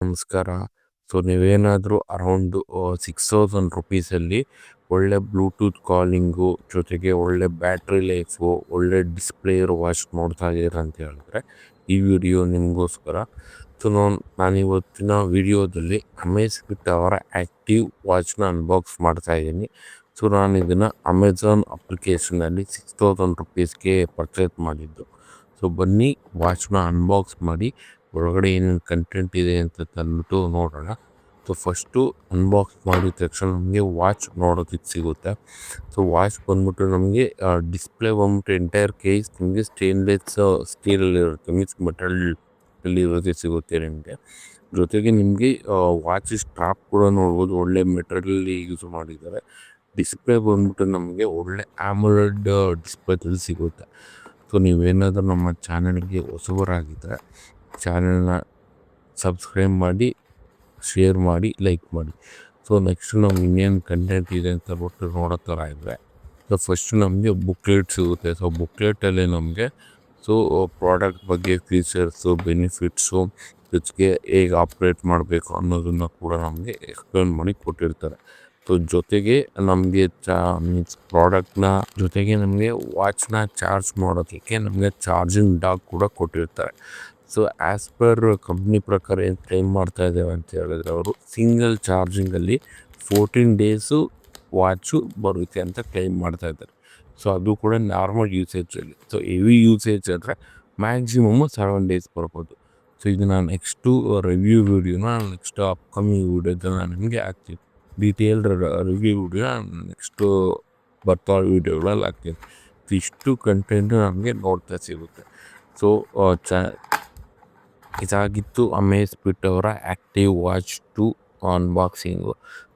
ನಮಸ್ಕಾರ. ಸೊ ನೀವೇನಾದರೂ ಅರೌಂಡು 6000 ರುಪೀಸಲ್ಲಿ ಒಳ್ಳೆ ಬ್ಲೂಟೂತ್ ಕಾಲಿಂಗು ಜೊತೆಗೆ ಒಳ್ಳೆ ಬ್ಯಾಟ್ರಿ ಲೈಫು ಒಳ್ಳೆ ಡಿಸ್ಪ್ಲೇ ಇರೋ ವಾಚ್ ನೋಡ್ತಾ ಇದ್ದೀರ ಅಂತ ಹೇಳಿದ್ರೆ ಈ ವಿಡಿಯೋ ನಿಮಗೋಸ್ಕರ. ಸೊ ನಾನಿವತ್ತಿನ ವಿಡಿಯೋದಲ್ಲಿ ಅಮೇಸ್ಫಿಟ್ ಅವರ ಆ್ಯಕ್ಟಿವ್ ವಾಚ್ನ ಅನ್ಬಾಕ್ಸ್ ಮಾಡ್ತಾ ಇದ್ದೀನಿ. ಸೊ ನಾನು ಇದನ್ನು ಅಮೆಝಾನ್ ಅಪ್ಲಿಕೇಶನಲ್ಲಿ 6000 ರುಪೀಸ್ಗೆ ಪರ್ಚೇಸ್ ಮಾಡಿದ್ದು. ಸೊ ಬನ್ನಿ ವಾಚ್ನ ಅನ್ಬಾಕ್ಸ್ ಮಾಡಿ ಒಳಗಡೆ ಏನೇನು ಕಂಟೆಂಟ್ ಇದೆ ಅಂತ ತಂದ್ಬಿಟ್ಟು ನೋಡೋಣ. ಸೊ ಫಸ್ಟು ಅನ್ಬಾಕ್ಸ್ ಮಾಡಿದ ತಕ್ಷಣ ನಮಗೆ ವಾಚ್ ನೋಡೋದಕ್ಕೆ ಸಿಗುತ್ತೆ. ಸೊ ವಾಚ್ ಬಂದ್ಬಿಟ್ಟು ನಮಗೆ ಡಿಸ್ಪ್ಲೇ ಬಂದ್ಬಿಟ್ಟು ಎಂಟೈರ್ ಕೇಸ್ ನಿಮಗೆ ಸ್ಟೇನ್ಲೆಸ್ ಸ್ಟೀಲಲ್ಲಿರುತ್ತೆ, ಮೀನ್ಸ್ ಮೆಟಲಲ್ಲಿರೋದೇ ಸಿಗುತ್ತೆ ನಿಮಗೆ. ಜೊತೆಗೆ ನಿಮಗೆ ವಾಚ್ ಸ್ಟ್ರಾಪ್ ಕೂಡ ನೋಡ್ಬೋದು, ಒಳ್ಳೆ ಮೆಟೀರಿಯಲ್ ಯೂಸ್ ಮಾಡಿದ್ದಾರೆ. ಡಿಸ್ಪ್ಲೇ ಬಂದ್ಬಿಟ್ಟು ನಮಗೆ ಒಳ್ಳೆ ಆಮೋಲೆಡ್ ಡಿಸ್ಪ್ಲೇದಲ್ಲಿ ಸಿಗುತ್ತೆ. ಸೊ ನೀವೇನಾದರೂ ನಮ್ಮ ಚಾನಲ್ಗೆ ಹೊಸಬರಾಗಿದ್ದರೆ ಚಾನಲ್ನ ಸಬ್ಸ್ಕ್ರೈಬ್ ಮಾಡಿ, ಶೇರ್ ಮಾಡಿ, ಲೈಕ್ ಮಾಡಿ. ಸೊ ನೆಕ್ಸ್ಟ್ ನಮ್ಗೆ ಇನ್ನೇನು ಕಂಟೆಂಟ್ ಇದೆ ಅಂತ ಬಿಟ್ಟು ನೋಡೋ ಥರ ಇದ್ದರೆ ಸೊ ಫಸ್ಟು ನಮಗೆ ಬುಕ್ಲೆಟ್ ಸಿಗುತ್ತೆ. ಸೊ ಬುಕ್ಲೆಟಲ್ಲಿ ನಮಗೆ ಪ್ರಾಡಕ್ಟ್ ಬಗ್ಗೆ ಫೀಚರ್ಸು, ಬೆನಿಫಿಟ್ಸು, ಜೊತೆಗೆ ಹೇಗೆ ಆಪ್ರೇಟ್ ಮಾಡಬೇಕು ಅನ್ನೋದನ್ನು ಕೂಡ ನಮಗೆ ಎಕ್ಸ್ಪ್ಲೇನ್ ಮಾಡಿ ಕೊಟ್ಟಿರ್ತಾರೆ. ಸೊ ಜೊತೆಗೆ ನಮಗೆ ಮೀನ್ಸ್ ಪ್ರಾಡಕ್ಟ್ನ ಜೊತೆಗೆ ನಮಗೆ ವಾಚ್ನ ಚಾರ್ಜ್ ಮಾಡೋದಕ್ಕೆ ನಮಗೆ ಚಾರ್ಜಿಂಗ್ ಡಾಕ್ ಕೂಡ ಕೊಟ್ಟಿರ್ತಾರೆ. ಸೊ ಆ್ಯಸ್ ಪರ್ ಕಂಪ್ನಿ ಪ್ರಕಾರ ಏನು ಕ್ಲೈಮ್ ಮಾಡ್ತಾ ಇದ್ದೇವೆ ಅಂತ ಹೇಳಿದ್ರೆ ಅವರು ಸಿಂಗಲ್ ಚಾರ್ಜಿಂಗಲ್ಲಿ 14 ಡೇಸು ವಾಚು ಬರುತ್ತೆ ಅಂತ ಕ್ಲೈಮ್ ಮಾಡ್ತಾ ಇದ್ದಾರೆ. ಸೊ ಅದು ಕೂಡ ನಾರ್ಮಲ್ ಯೂಸೇಜಲ್ಲಿ. ಸೊ ಹೆವಿ ಯೂಸೇಜ್ ಆದರೆ ಮ್ಯಾಕ್ಸಿಮಮ್ 7 ಡೇಸ್ ಬರ್ಬೋದು. ಸೊ ಇದು ನಾನು ನೆಕ್ಸ್ಟು ರಿವ್ಯೂ ವಿಡಿಯೋನ ನೆಕ್ಸ್ಟ್ ಅಪ್ಕಮಿಂಗ್ ವಿಡಿಯೋದಲ್ಲಿ ನಾನು ನಿಮಗೆ ಹಾಕ್ತೀನಿ. ಡೀಟೇಲ್ಡ್ ರಿವ್ಯೂ ವಿಡಿಯೋ ನೆಕ್ಸ್ಟು ಬರ್ತಾ ವಿಡಿಯೋಗಳಲ್ಲಿ ಹಾಕ್ತೀನಿ. ಇಷ್ಟು ಕಂಟೆಂಟು ನಮಗೆ ನೋಡ್ತಾ ಸಿಗುತ್ತೆ. ಸೊ ಇದಾಗಿತ್ತು ಅಮೇಸ್ಫಿಟ್ ಅವರ ಆ್ಯಕ್ಟಿವ್ ವಾಚ್ 2 ಅನ್ಬಾಕ್ಸಿಂಗು.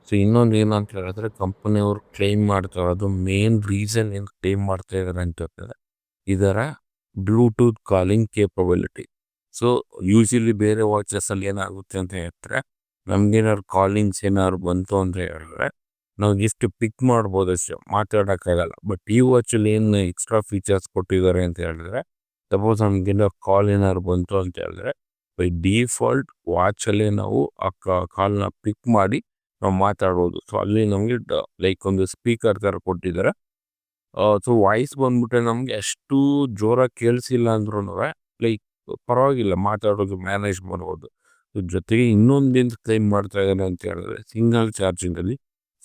ಸೊ ಇನ್ನೊಂದು ಏನಂತ ಹೇಳಿದ್ರೆ ಕಂಪನಿಯವರು ಕ್ಲೈಮ್ ಮಾಡ್ತಾ ಇರೋದು ಮೇನ್ ರೀಸನ್ ಏನು ಕ್ಲೈಮ್ ಮಾಡ್ತಾ ಇದ್ದಾರೆ ಅಂತ ಹೇಳಿದ್ರೆ ಇದರ Bluetooth calling capability. So usually ಬೇರೆ ವಾಚಸಲ್ಲಿ ಏನಾಗುತ್ತೆ ಅಂತ ಹೇಳಿದ್ರೆ ನಮಗೇನಾದ್ರು ಕಾಲಿಂಗ್ಸ್ ಏನಾದ್ರು ಬಂತು ಅಂತ ಹೇಳಿದ್ರೆ ನಾವು ಜಸ್ಟ್ ಪಿಕ್ ಮಾಡ್ಬೋದು ಅಷ್ಟೇ, ಮಾತಾಡೋಕ್ಕಾಗಲ್ಲ. ಬಟ್ ಈ ವಾಚಲ್ಲಿ ಏನು ಎಕ್ಸ್ಟ್ರಾ ಫೀಚರ್ಸ್ ಕೊಟ್ಟಿದ್ದಾರೆ ಅಂತ ಹೇಳಿದ್ರೆ ಸಪೋಸ್ ನಮಗೇನಾದ್ರು ಕಾಲ್ ಏನಾದ್ರು ಬಂತು ಅಂತ ಹೇಳಿದ್ರೆ ಬೈ ಡಿಫಾಲ್ಟ್ ವಾಚಲ್ಲೇ ನಾವು ಆ ಕಾಲ್ನ ಪಿಕ್ ಮಾಡಿ ನಾವು ಮಾತಾಡ್ಬೋದು. ಸೊ ಅಲ್ಲಿ ನಮಗೆ ಲೈಕ್ ಒಂದು ಸ್ಪೀಕರ್ ಥರ ಕೊಟ್ಟಿದ್ದಾರೆ. ಸೊ ವಾಯ್ಸ್ ಬಂದ್ಬಿಟ್ಟೆ ನಮಗೆ ಅಷ್ಟು ಜೋರಾಗಿ ಕೇಳಿಸಿಲ್ಲ ಅಂದ್ರೂ ಲೈಕ್ ಪರವಾಗಿಲ್ಲ, ಮಾತಾಡೋದು ಮ್ಯಾನೇಜ್ ಮಾಡ್ಬೋದು. ಸೊ ಜೊತೆಗೆ ಇನ್ನೊಂದೇನು ಕ್ಲೈಮ್ ಮಾಡ್ತಾ ಇದ್ದಾರೆ ಅಂತ ಹೇಳಿದ್ರೆ ಸಿಂಗಲ್ ಚಾರ್ಜಿಂಗಲ್ಲಿ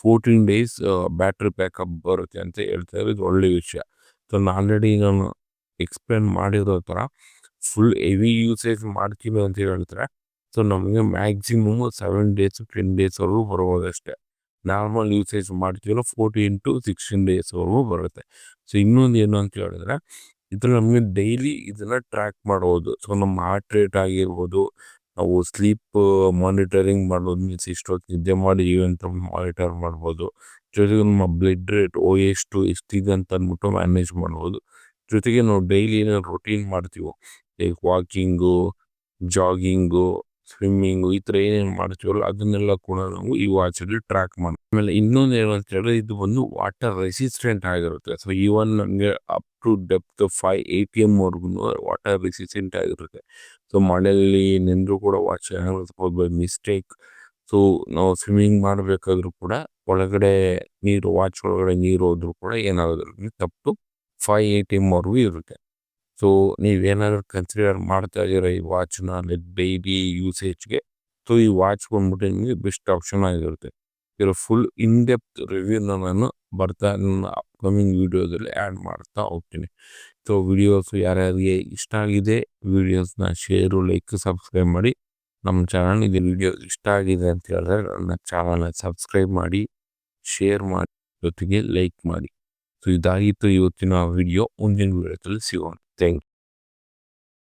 14 ಡೇಸ್ ಬ್ಯಾಟ್ರಿ ಬ್ಯಾಕಪ್ ಬರುತ್ತೆ ಅಂತ ಹೇಳ್ತಾ ಇರೋದು ಒಳ್ಳೆ ವಿಷಯ. ಸೊ ಆಲ್ರೆಡಿ ನಾನು ಎಕ್ಸ್ಪ್ಲೇನ್ ಮಾಡಿರೋ ಥರ ಫುಲ್ ಹೆವಿ ಯೂಸೇಜ್ ಮಾಡ್ತೀವಿ ಅಂತ ಹೇಳ್ತಾರೆ. ಸೊ ನಮಗೆ ಮ್ಯಾಕ್ಸಿಮಮ್ 7 ಡೇಸ್ 10 ಡೇಸ್ವರೆಗೂ ಬರ್ಬೋದು ಅಷ್ಟೇ. ನಾರ್ಮಲ್ ಯೂಸೇಜ್ ಮಾಡ್ತೀವಲ್ಲ 14 to 16 ಡೇಸ್ವರೆಗೂ ಬರುತ್ತೆ. ಸೊ ಇನ್ನೊಂದು ಏನು ಅಂತ ಹೇಳಿದ್ರೆ ಇದ್ರಲ್ಲಿ ನಮಗೆ ಡೈಲಿ ಇದನ್ನು ಟ್ರ್ಯಾಕ್ ಮಾಡ್ಬೋದು. ಸೊ ನಮ್ಮ ಹಾರ್ಟ್ ರೇಟ್ ಆಗಿರ್ಬೋದು, ನಾವು ಸ್ಲೀಪ್ ಮಾನಿಟರಿಂಗ್ ಮಾಡ್ಬೋದು, ಮೀನ್ಸ್ ಇಷ್ಟೊತ್ತು ನಿದ್ದೆ ಮಾಡಿ ಅಂತ ಮಾನಿಟರ್ ಮಾಡ್ಬೋದು. ಜೊತೆಗೆ ನಮ್ಮ ಬ್ಲಡ್ ರೇಟ್ ಎಷ್ಟು ಎಷ್ಟಿದೆ ಅಂತ ಅಂದ್ಬಿಟ್ಟು ಮ್ಯಾನೇಜ್ ಮಾಡ್ಬೋದು. ಜೊತೆಗೆ ನಾವು ಡೈಲಿ ಏನಾದ್ರು ರೊಟೀನ್ ಮಾಡ್ತೀವೋ ಲೈಕ್ ವಾಕಿಂಗು, ಜಾಗಿಂಗು, ಸ್ವಿಮ್ಮಿಂಗು, ಈ ಥರ ಏನೇನು ಮಾಡ್ತೀವಲ್ಲ ಅದನ್ನೆಲ್ಲ ಕೂಡ ನಾವು ಈ ವಾಚಲ್ಲಿ ಟ್ರ್ಯಾಕ್ ಮಾಡಿ. ಆಮೇಲೆ ಇನ್ನೊಂದು ಏನು ಅಂತ ಹೇಳಿದ್ರೆ ಇದು ಒಂದು ವಾಟರ್ ರೆಸಿಸ್ಟೆಂಟ್ ಆಗಿರುತ್ತೆ. ಸೊ ಈವನ್ ನಮಗೆ ಅಪ್ ಟು ಡೆಪ್ತ್ 5 ATM ವರೆಗೂ ವಾಟರ್ ರೆಸಿಸ್ಟೆಂಟ್ ಆಗಿರುತ್ತೆ. ಸೊ ಮಳೆಯಲ್ಲಿ ನೆಂದರೂ ಕೂಡ watch suppose by mistake so ನಾವು ಸ್ವಿಮ್ಮಿಂಗ್ ಮಾಡಬೇಕಾದ್ರೂ ಕೂಡ ಒಳಗಡೆ ನೀರು, ವಾಚ್ ಒಳಗಡೆ ನೀರು ಹೋದ್ರೂ ಕೂಡ ಏನಾಗೋದಿಲ್ಲ, ತಪ್ಪು 5 ATM ವರೆಗೂ ಇರುತ್ತೆ. ಸೊ ನೀವೇನಾದ್ರು ಕನ್ಸಿಡರ್ ಮಾಡ್ತಾ ಇದ್ದೀರ ಈ ವಾಚ್ನ ಡೈಲಿ ಯೂಸೇಜ್ಗೆ, ಸೊ ಈ ವಾಚ್ ಬಂದ್ಬಿಟ್ಟು ನಿಮಗೆ ಬೆಸ್ಟ್ ಆಪ್ಷನ್ ಆಗಿರುತ್ತೆ. ಇದರ ಫುಲ್ ಇನ್ ಡೆಪ್ತ್ ರಿವ್ಯೂನ ನಾನು ನನ್ನ ಅಪ್ಕಮಿಂಗ್ ವಿಡಿಯೋದಲ್ಲಿ ಆ್ಯಡ್ ಮಾಡ್ತಾ ಹೋಗ್ತೀನಿ. ಸೊ ವಿಡಿಯೋಸು ಯಾರ್ಯಾರಿಗೆ ಇಷ್ಟ ಆಗಿದೆ ವಿಡಿಯೋಸ್ನ ಶೇರು, ಲೈಕ್, ಸಬ್ಸ್ಕ್ರೈಬ್ ಮಾಡಿ. ನಮ್ಮ ಚಾನಲ್ ಇದು ವಿಡಿಯೋ ಇಷ್ಟ ಆಗಿದೆ ಅಂತ ಹೇಳಿದ್ರೆ ನನ್ನ ಚಾನಲ್ನ ಸಬ್ಸ್ಕ್ರೈಬ್ ಮಾಡಿ, ಶೇರ್ ಮಾಡಿ, ಜೊತೆಗೆ ಲೈಕ್ ಮಾಡಿ. ಸೊ ಇದಾಗಿತ್ತು ಇವತ್ತಿನ ವಿಡಿಯೋ. ಮುಂದಿನ ವಿಡಿಯೋದಲ್ಲಿ ಸಿಗೋಣ. Thank you.